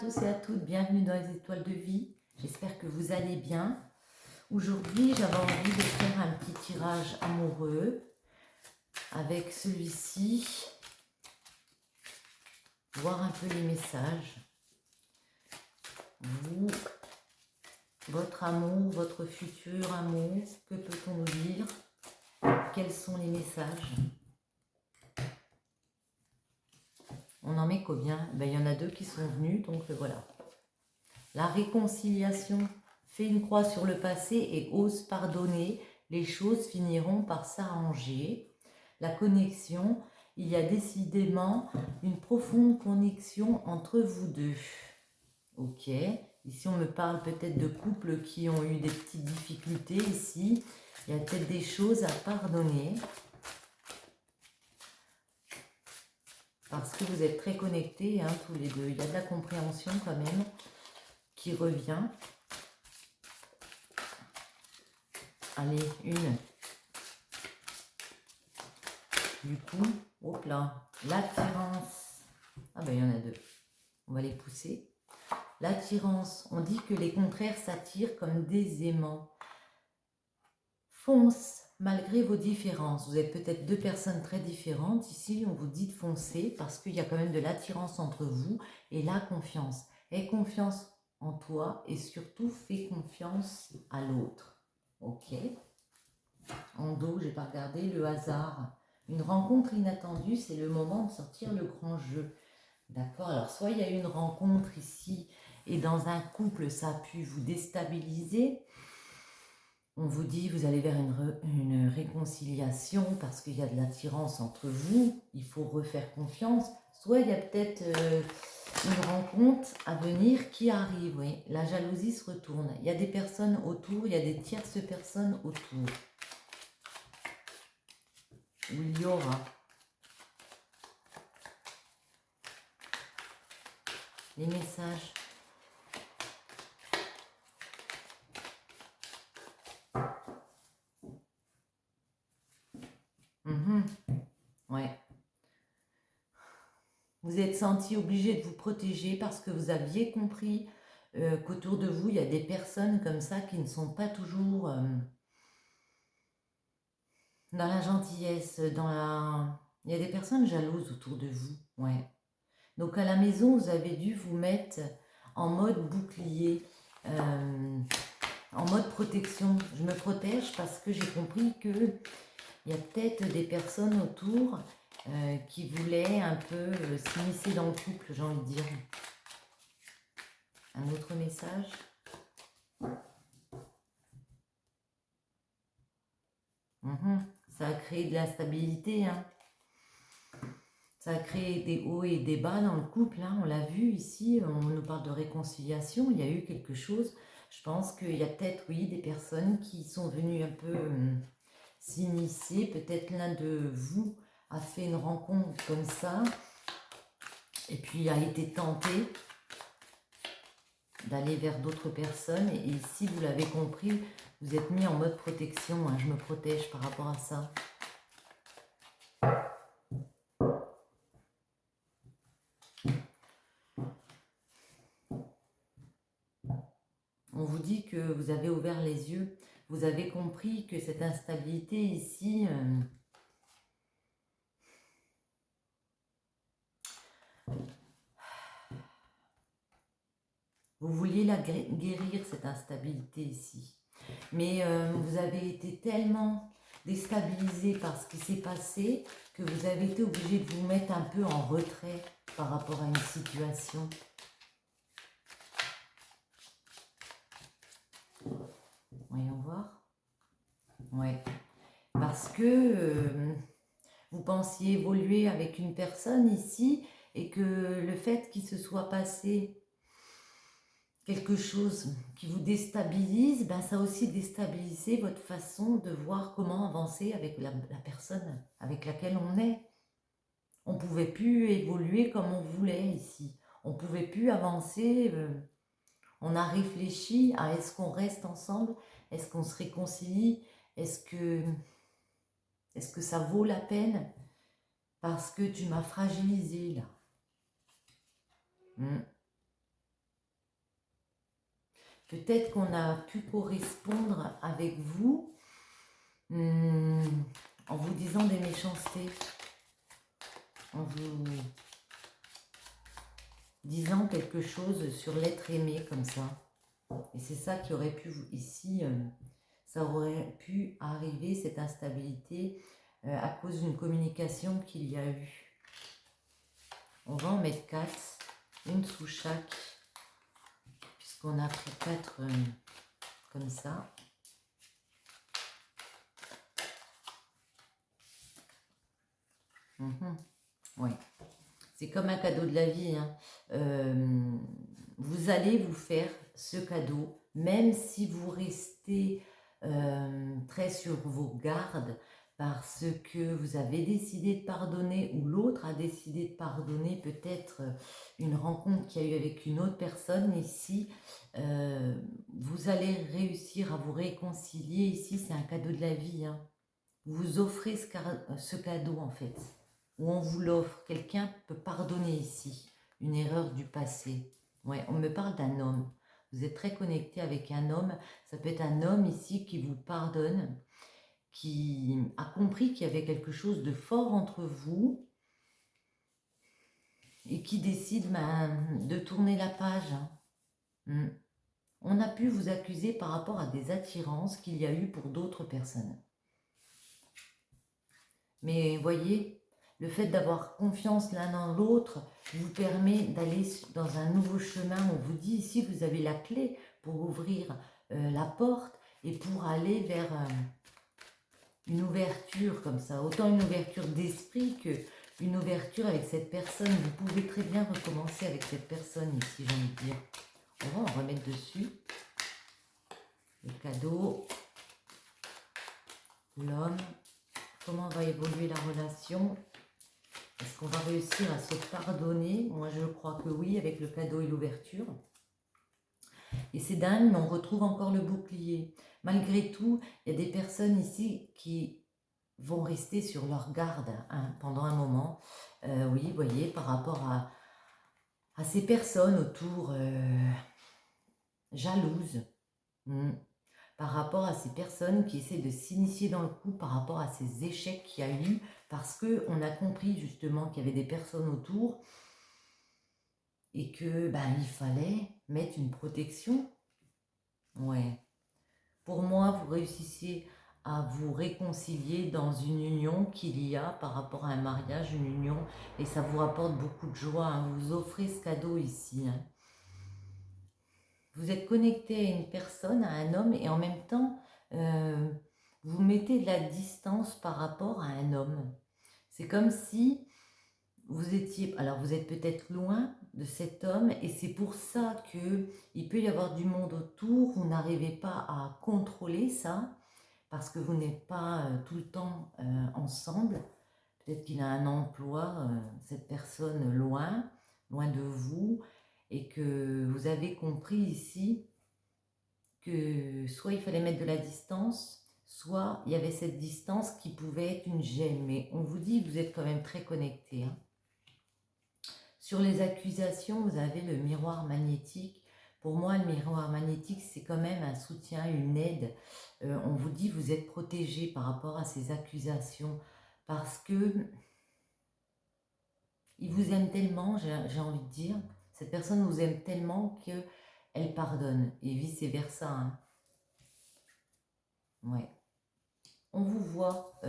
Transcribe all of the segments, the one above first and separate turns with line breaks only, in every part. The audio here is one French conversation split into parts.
tous et à toutes, bienvenue dans les étoiles de vie. J'espère que vous allez bien. Aujourd'hui, j'avais envie de faire un petit tirage amoureux avec celui-ci. Voir un peu les messages. Vous, votre amour, votre futur amour, que peut-on nous dire? Quels sont les messages? On en met combien? Ben, il y en a 2 qui sont venus, donc voilà. La réconciliation, fais une croix sur le passé et ose pardonner, les choses finiront par s'arranger. La connexion, il y a décidément une profonde connexion entre vous deux. Ok, ici on me parle peut-être de couples qui ont eu des petites difficultés ici. Il y a peut-être des choses à pardonner. Parce que vous êtes très connectés, hein, tous les deux. Il y a de la compréhension quand même qui revient. Allez, une. Du coup, hop là, l'attirance. Ah ben il y en a 2. On va les pousser. L'attirance, on dit que les contraires s'attirent comme des aimants. Fonce malgré vos différences. Vous êtes peut-être 2 personnes très différentes. Ici, on vous dit de foncer parce qu'il y a quand même de l'attirance entre vous et la confiance. Aie confiance en toi et surtout fais confiance à l'autre. Ok. En dos, j'ai pas regardé le hasard. Une rencontre inattendue, c'est le moment de sortir le grand jeu. D'accord? Alors, soit il y a une rencontre ici et dans un couple, ça a pu vous déstabiliser. On vous dit, vous allez vers une réconciliation parce qu'il y a de l'attirance entre vous. Il faut refaire confiance. Soit il y a peut-être une rencontre à venir qui arrive. Oui. La jalousie se retourne. Il y a des personnes autour, il y a des tierces personnes autour. Où il y aura les messages. Ouais. Vous êtes senti obligé de vous protéger parce que vous aviez compris qu'autour de vous, il y a des personnes comme ça qui ne sont pas toujours dans la gentillesse, il y a des personnes jalouses autour de vous. Ouais. Donc à la maison, vous avez dû vous mettre en mode bouclier, en mode protection. Je me protège parce que j'ai compris qu'il y a peut-être des personnes autour qui voulaient un peu s'immiscer dans le couple, j'ai envie de dire. Un autre message. Ça a créé de l'instabilité, hein. Ça a créé des hauts et des bas dans le couple, hein. On l'a vu ici, on nous parle de réconciliation, il y a eu quelque chose. Je pense qu'il y a peut-être, oui, des personnes qui sont venues un peu s'initier. Peut-être l'un de vous a fait une rencontre comme ça et puis a été tenté d'aller vers d'autres personnes. Et si vous l'avez compris, vous êtes mis en mode protection, hein. Je me protège par rapport à ça. On vous dit que vous avez ouvert les yeux, vous avez compris que cette instabilité ici, vous vouliez la guérir, cette instabilité ici. Mais vous avez été tellement déstabilisé par ce qui s'est passé que vous avez été obligé de vous mettre un peu en retrait par rapport à une situation. Voyons voir. Ouais. Parce que vous pensiez évoluer avec une personne ici et que le fait qu'il se soit passé quelque chose qui vous déstabilise, ben ça a aussi déstabilisé votre façon de voir comment avancer avec la personne avec laquelle on est. On ne pouvait plus évoluer comme on voulait ici. On ne pouvait plus avancer. On a réfléchi à est-ce qu'on reste ensemble? Est-ce qu'on se réconcilie? Est-ce que ça vaut la peine? Parce que tu m'as fragilisé là. Peut-être qu'on a pu correspondre avec vous en vous disant des méchancetés, en vous disant quelque chose sur l'être aimé comme ça. Et c'est ça qui aurait pu, ici, ça aurait pu arriver, cette instabilité, à cause d'une communication qu'il y a eu. On va en mettre 4, une sous chaque, puisqu'on a pris 4 comme ça. Oui, c'est comme un cadeau de la vie, hein. Vous allez vous faire ce cadeau, même si vous restez très sur vos gardes, parce que vous avez décidé de pardonner ou l'autre a décidé de pardonner, peut-être une rencontre qu'il y a eu avec une autre personne. Ici, vous allez réussir à vous réconcilier. Ici, c'est un cadeau de la vie, hein. Vous offrez ce cadeau en fait, ou on vous l'offre. Quelqu'un peut pardonner ici une erreur du passé. Ouais, on me parle d'un homme. Vous êtes très connecté avec un homme. Ça peut être un homme ici qui vous pardonne, qui a compris qu'il y avait quelque chose de fort entre vous et qui décide de tourner la page. On a pu vous accuser par rapport à des attirances qu'il y a eu pour d'autres personnes. Mais voyez, le fait d'avoir confiance l'un dans l'autre vous permet d'aller dans un nouveau chemin. On vous dit ici, vous avez la clé pour ouvrir la porte et pour aller vers une ouverture comme ça. Autant une ouverture d'esprit qu'une ouverture avec cette personne. Vous pouvez très bien recommencer avec cette personne ici, j'ai envie de dire. On va en remettre dessus. Le cadeau, l'homme. Comment va évoluer la relation? Est-ce qu'on va réussir à se pardonner? Moi, je crois que oui, avec le cadeau et l'ouverture. Et c'est dingue, mais on retrouve encore le bouclier. Malgré tout, il y a des personnes ici qui vont rester sur leur garde pendant un moment. Oui, vous voyez, par rapport à ces personnes autour jalouses. Par rapport à ces personnes qui essaient de s'initier dans le coup, par rapport à ces échecs qu'il y a eu, parce qu'on a compris justement qu'il y avait des personnes autour et que il fallait mettre une protection. Ouais. Pour moi, vous réussissez à vous réconcilier dans une union qu'il y a par rapport à un mariage, une union, et ça vous rapporte beaucoup de joie. Vous offrez ce cadeau ici. Vous êtes connecté à une personne, à un homme, et en même temps, vous mettez de la distance par rapport à un homme. C'est comme si vous étiez... Alors, vous êtes peut-être loin de cet homme, et c'est pour ça qu'il peut y avoir du monde autour. Vous n'arrivez pas à contrôler ça, parce que vous n'êtes pas tout le temps ensemble. Peut-être qu'il a un emploi, cette personne loin de vous, et que vous avez compris ici que soit il fallait mettre de la distance, soit il y avait cette distance qui pouvait être une gêne. Mais on vous dit, vous êtes quand même très connectés. Sur les accusations, vous avez le miroir magnétique. Pour moi, le miroir magnétique, c'est quand même un soutien, une aide. On vous dit, vous êtes protégé par rapport à ces accusations, parce que il vous aime tellement, j'ai envie de dire, cette personne vous aime tellement qu'elle pardonne, et vice-versa. Ouais. On vous voit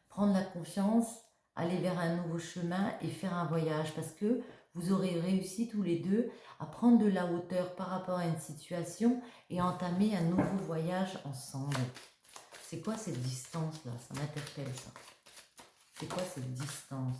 prendre la confiance, aller vers un nouveau chemin et faire un voyage, parce que vous aurez réussi tous les deux à prendre de la hauteur par rapport à une situation et entamer un nouveau voyage ensemble. C'est quoi cette distance-là? Ça m'interpelle, ça. C'est quoi cette distance?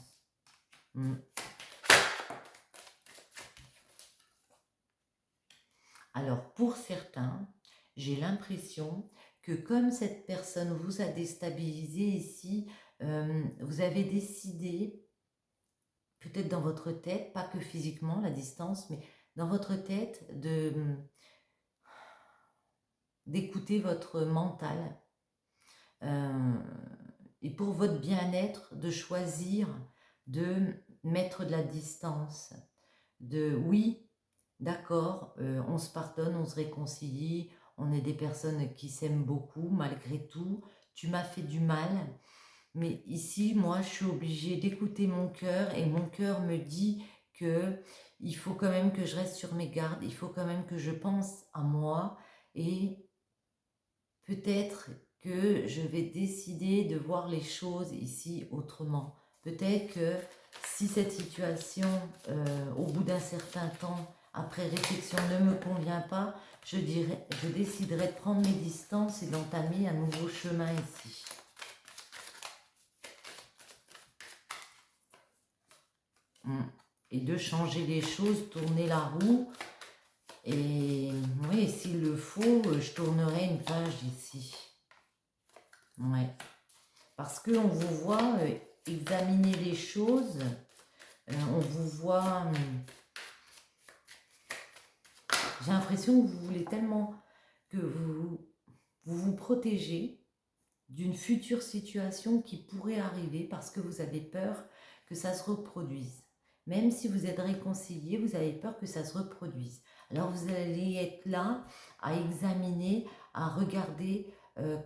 Alors, pour certains, j'ai l'impression que comme cette personne vous a déstabilisé ici, vous avez décidé, peut-être dans votre tête, pas que physiquement la distance, mais dans votre tête, d'écouter votre mental. Et pour votre bien-être, de choisir de mettre de la distance. Oui, d'accord, on se pardonne, on se réconcilie, on est des personnes qui s'aiment beaucoup malgré tout. Tu m'as fait du mal, mais ici, moi, je suis obligée d'écouter mon cœur et mon cœur me dit que il faut quand même que je reste sur mes gardes, il faut quand même que je pense à moi et peut-être que je vais décider de voir les choses ici autrement. Peut-être que si cette situation, au bout d'un certain temps, après réflexion, ne me convient pas, je déciderai de prendre mes distances et d'entamer un nouveau chemin ici. Et de changer les choses, tourner la roue. Et oui, s'il le faut, je tournerai une page ici. Ouais. Parce qu'on vous voit examiner les choses, on vous voit... j'ai l'impression que vous voulez tellement que vous protégez d'une future situation qui pourrait arriver parce que vous avez peur que ça se reproduise. Même si vous êtes réconcilié, vous avez peur que ça se reproduise. Alors vous allez être là à examiner, à regarder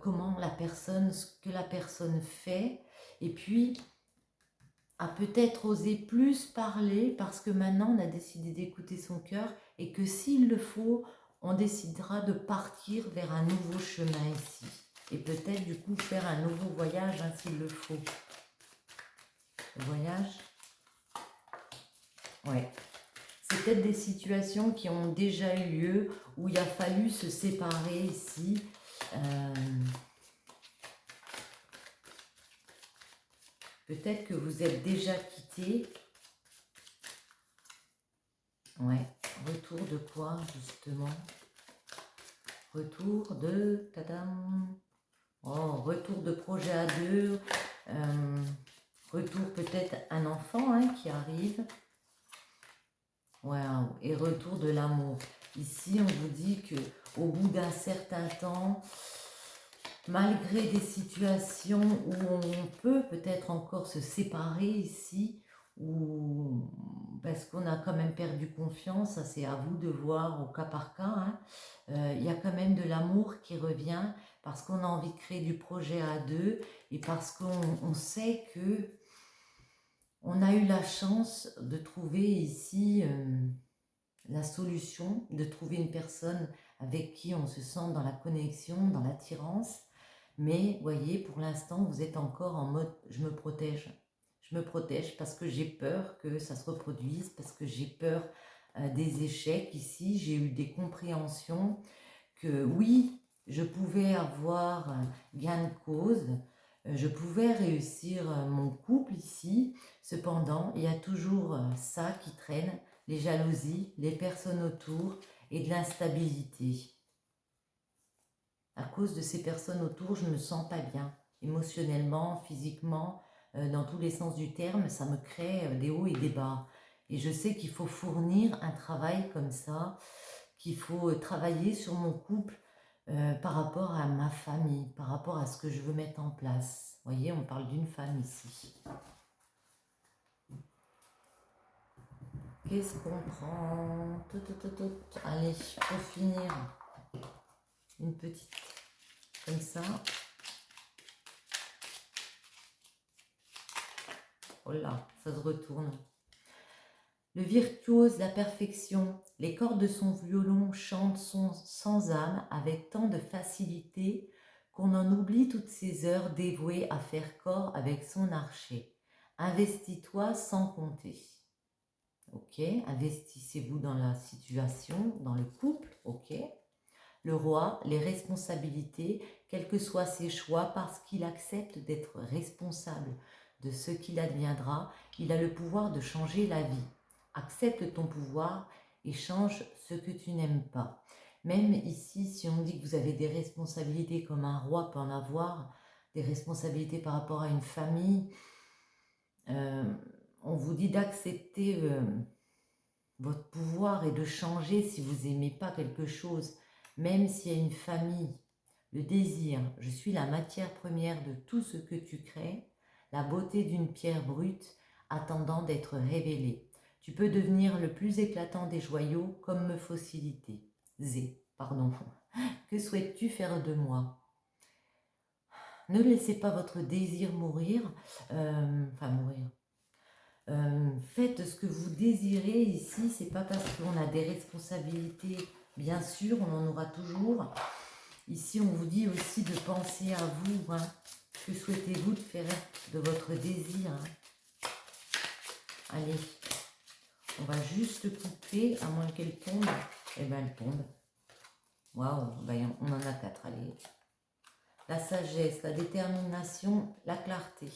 comment la personne, ce que la personne fait, et puis à peut-être oser plus parler parce que maintenant on a décidé d'écouter son cœur et que s'il le faut, on décidera de partir vers un nouveau chemin ici. Et peut-être du coup faire un nouveau voyage hein, s'il le faut. Le voyage. Ouais. C'est peut-être des situations qui ont déjà eu lieu, où il a fallu se séparer ici. Peut-être que vous êtes déjà quittés. Ouais. Retour de quoi, justement? Retour de... Tadam. Oh, retour de projet à deux. Retour peut-être un enfant hein, qui arrive. Wow. Et retour de l'amour. Ici, on vous dit que au bout d'un certain temps, malgré des situations où on peut peut-être encore se séparer ici, ou parce qu'on a quand même perdu confiance, ça c'est à vous de voir au cas par cas, hein, il y a quand même de l'amour qui revient parce qu'on a envie de créer du projet à deux et parce qu'on sait que on a eu la chance de trouver ici la solution, de trouver une personne avec qui on se sent dans la connexion, dans l'attirance. Mais voyez, pour l'instant, vous êtes encore en mode « je me protège ». Je me protège parce que j'ai peur que ça se reproduise, parce que j'ai peur des échecs. Ici, j'ai eu des compréhensions que oui, je pouvais avoir gain de cause, je pouvais réussir mon couple ici. Cependant, il y a toujours ça qui traîne, les jalousies, les personnes autour et de l'instabilité. À cause de ces personnes autour, je ne me sens pas bien, émotionnellement, physiquement, dans tous les sens du terme, ça me crée des hauts et des bas. Et je sais qu'il faut fournir un travail comme ça, qu'il faut travailler sur mon couple par rapport à ma famille, par rapport à ce que je veux mettre en place. Vous voyez, on parle d'une femme ici. Qu'est-ce qu'on prend? Allez, pour finir, une petite comme ça. Oh là, ça se retourne. Le virtuose, la perfection, les cordes de son violon chantent sans âme avec tant de facilité qu'on en oublie toutes ces heures dévouées à faire corps avec son archet. Investis-toi sans compter. Ok, investissez-vous dans la situation, dans le couple, ok. Le roi, les responsabilités, quels que soient ses choix, parce qu'il accepte d'être responsable de ce qu'il adviendra, il a le pouvoir de changer la vie. Accepte ton pouvoir et change ce que tu n'aimes pas. Même ici, si on dit que vous avez des responsabilités comme un roi peut en avoir, des responsabilités par rapport à une famille, on vous dit d'accepter votre pouvoir et de changer si vous n'aimez pas quelque chose, même s'il y a une famille. Le désir, je suis la matière première de tout ce que tu crées, la beauté d'une pierre brute attendant d'être révélée. Tu peux devenir le plus éclatant des joyaux comme me faciliter. Pardon. Que souhaites-tu faire de moi? Ne laissez pas votre désir mourir, mourir. Faites ce que vous désirez ici, c'est pas parce qu'on a des responsabilités, bien sûr, on en aura toujours. Ici, on vous dit aussi de penser à vous, hein. Que souhaitez-vous de faire de votre désir, hein? Allez, on va juste couper, à moins qu'elle tombe. Eh bien, elle tombe. Waouh, ben, on en a 4, allez. La sagesse, la détermination, la clarté.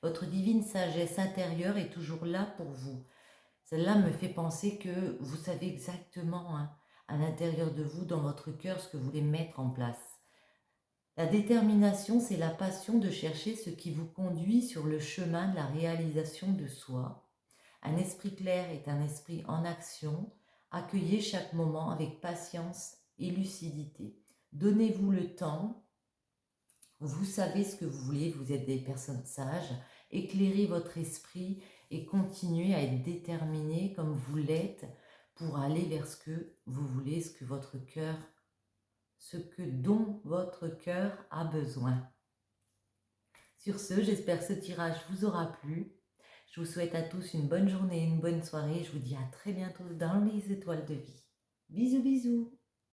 Votre divine sagesse intérieure est toujours là pour vous. Celle-là me fait penser que vous savez exactement, hein, à l'intérieur de vous, dans votre cœur, ce que vous voulez mettre en place. La détermination, c'est la passion de chercher ce qui vous conduit sur le chemin de la réalisation de soi. Un esprit clair est un esprit en action. Accueillez chaque moment avec patience et lucidité. Donnez-vous le temps. Vous savez ce que vous voulez, vous êtes des personnes sages. Éclairez votre esprit et continuez à être déterminé comme vous l'êtes pour aller vers ce que vous voulez, dont votre cœur a besoin. Sur ce, j'espère que ce tirage vous aura plu. Je vous souhaite à tous une bonne journée, une bonne soirée. Je vous dis à très bientôt dans les étoiles de vie. Bisous, bisous.